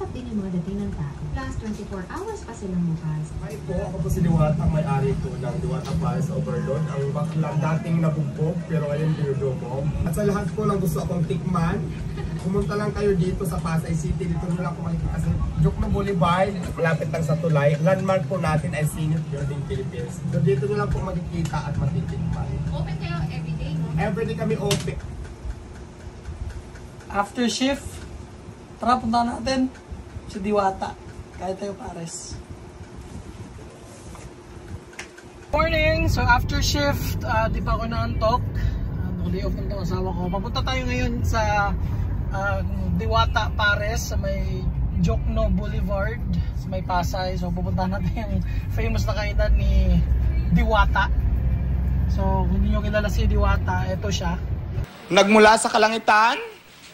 kausap din yung mga dating ng tao. Plus, 24 hours pa silang bukas. Hi po, ako po si Diwata, ang may-ari po ng Diwata Paris Overload. Ang baklang dating nabugbog, pero ngayon dinudumog. At sa lahat po lang gusto akong tikman, pumunta lang kayo dito sa Pasay City. Dito nyo lang po makikita sa Jokno Boulevard, malapit lang sa tulay. Landmark po natin ay Zenith Building Philippines. So dito nyo lang po makikita at matitikman. Open kayo everyday, no? Everyday kami open. After shift, tara punta natin sa Diwata. Kaya tayo pares. Morning! So after shift, di pa ako naantok. Day off ng asawa ko. Papunta tayo ngayon sa Diwata Pares sa may Jokno Boulevard sa may Pasay. So pupuntahan natin yung famous na kainan ni Diwata. So kung hindi nyo kilala si Diwata, ito siya. Nagmula sa kalangitan,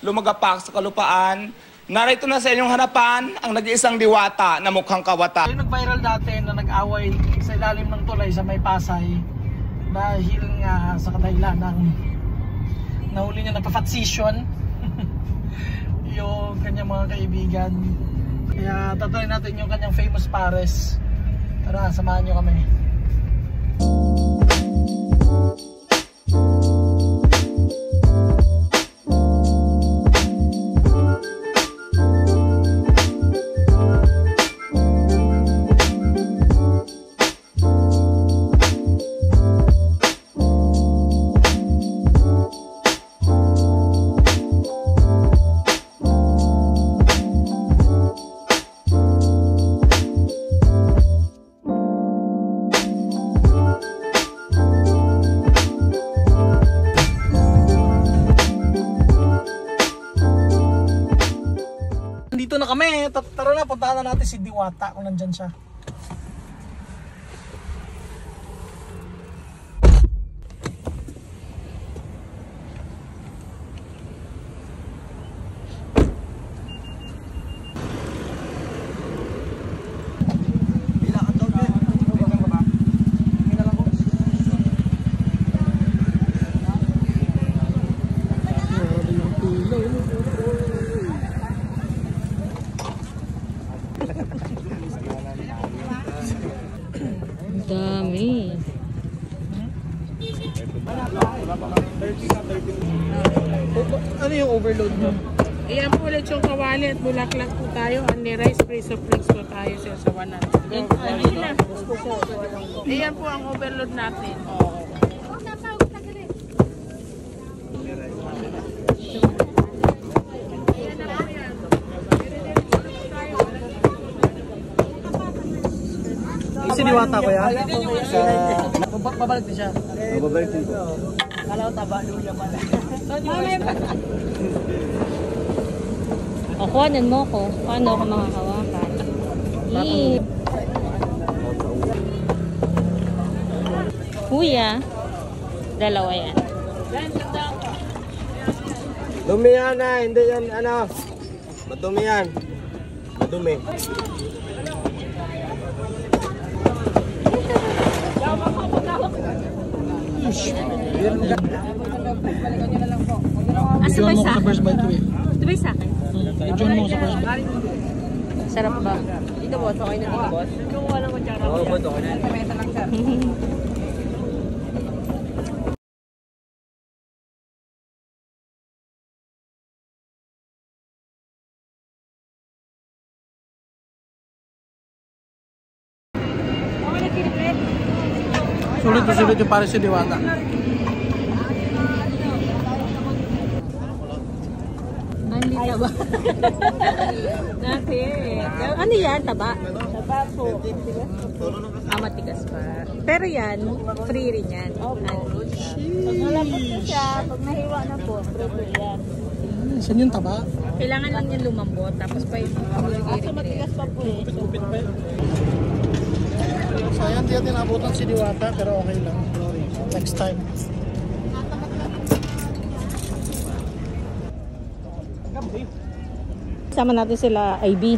lumagapak sa kalupaan, narito na sa inyong harapan ang nag-iisang diwata na mukhang kawata. Yung nag-viral dati na nag-away sa ilalim ng tulay sa may Pasay dahil nga sa kadahilan ng nahuli niya nagpa-fat session yung kanyang mga kaibigan. Kaya tatry natin yung kanyang famous pares. Tara, samahan nyo kami. Dito na kami. Tara na, puntahan na natin si Diwata kung nandyan siya. Dami. Ano yung overload mo? Ayan po ulit yung kawali at bulaklak po tayo. Only rice, preso flakes po tayo sa 100. Ayan po ang overload natin. Si Diwata ko yan? Babalik din siya. Babalik din. Kala ko taba, luya pala. O, kuhanan mo ko. Paano ako makakawakan? Eee. Kuya. Dalawa yan. Dumi yan na, hindi yan ano. Madumi yan. Madumi. Asa ba sa akin? First bite ko eh. Ito ba sa akin? Join mo sa first bite. Sarap ba? Dito boss, okay na dito boss. Kung walang kutsara. Oo, boss, okay na. Kameta lang siya. Sulit na sulit yung pares si Diwata. Hindi taba. Ano yan? Taba? Taba po. Matigas pa. Pero yan, free rin yan. Pag nalabot na siya, pag nahiwa na po, free yan. Saan yung taba? Kailangan lang yung lumambot. Tapos pa yung Kaso matigas pa po eh. Kupit pa yun. So ayan, di natin naabutan si Diwata pero okay lang. Next time. sama natin sila IB.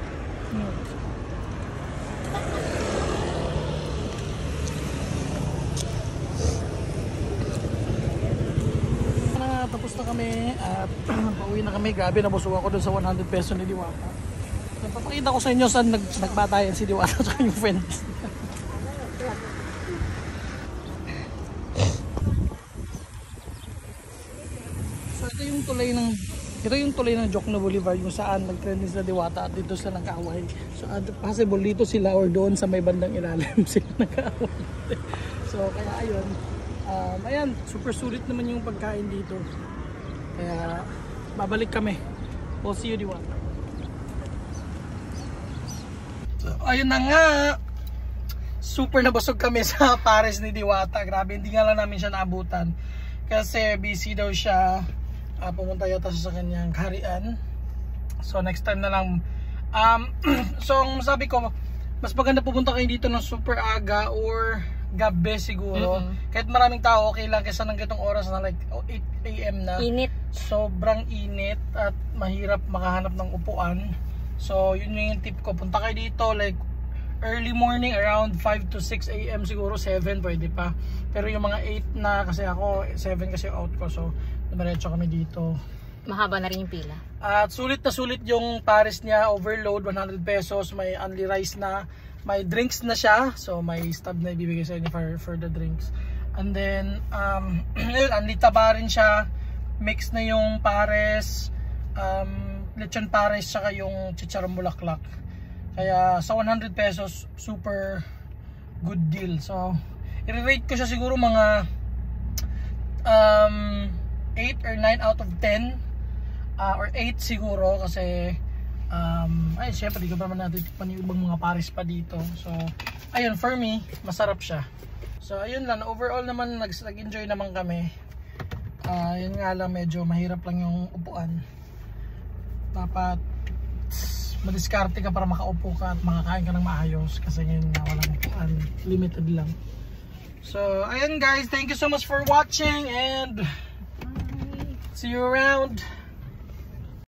Tapos na kami at pauwi na kami. Grabe, nabusog ako dun sa 100 peso ni Diwata. Papakita ko sa inyo saan nagbatayan si Diwata at yung friends. So ito yung tulay ng Jokno Boulevard kung saan nag-trending sa Diwata at dito sila nag-aaway. So possible dito sila or doon sa may bandang ilalim sila nag-aaway. So kaya ayun. Ayan, super sulit naman yung pagkain dito. Kaya babalik kami. We'll see you Diwata. So ayun na nga. Super nabusog kami sa Pares ni Diwata. Grabe, hindi nga lang namin siya naabutan. Kasi busy daw siya. Pumunta yata sa kanyang kaharian. So next time na lang. So sabi ko, mas maganda pupunta kayo dito ng super aga or gabi siguro. Kahit maraming tao, okay lang kaysa ng ganitong oras na like 8 AM na. Init. Sobrang init at mahirap makahanap ng upuan. So yun yung tip ko. Punta kayo dito like early morning around 5 to 6 AM siguro, 7 pwede pa. Pero yung mga 8 na kasi ako, 7 kasi out ko. So dumiretso kami dito. Mahaba na rin yung pila. At sulit na sulit yung Pares niya, overload 100 pesos, may only rice na, may drinks na siya, so may stub na ibibigay sa inyo for the drinks. And then only taba rin siya, mix na yung Pares, lechon Pares saka yung chicharong bulaklak. Kaya sa 100 pesos super good deal. So i-rate ko siya siguro mga 8 or 9 out of 10 or 8 siguro kasi ay syempre di ko pa naman natin tikpan yung ibang mga Pares pa dito. So ayun, for me masarap siya. So ayun lang, overall naman nag-enjoy naman kami. Yun nga lang, medyo mahirap lang yung upuan. Dapat madiskarte ka para makaupo ka at makakain ka ng maayos kasi ngayon nga walang upuan, limited lang. So ayun guys, thank you so much for watching and see you around.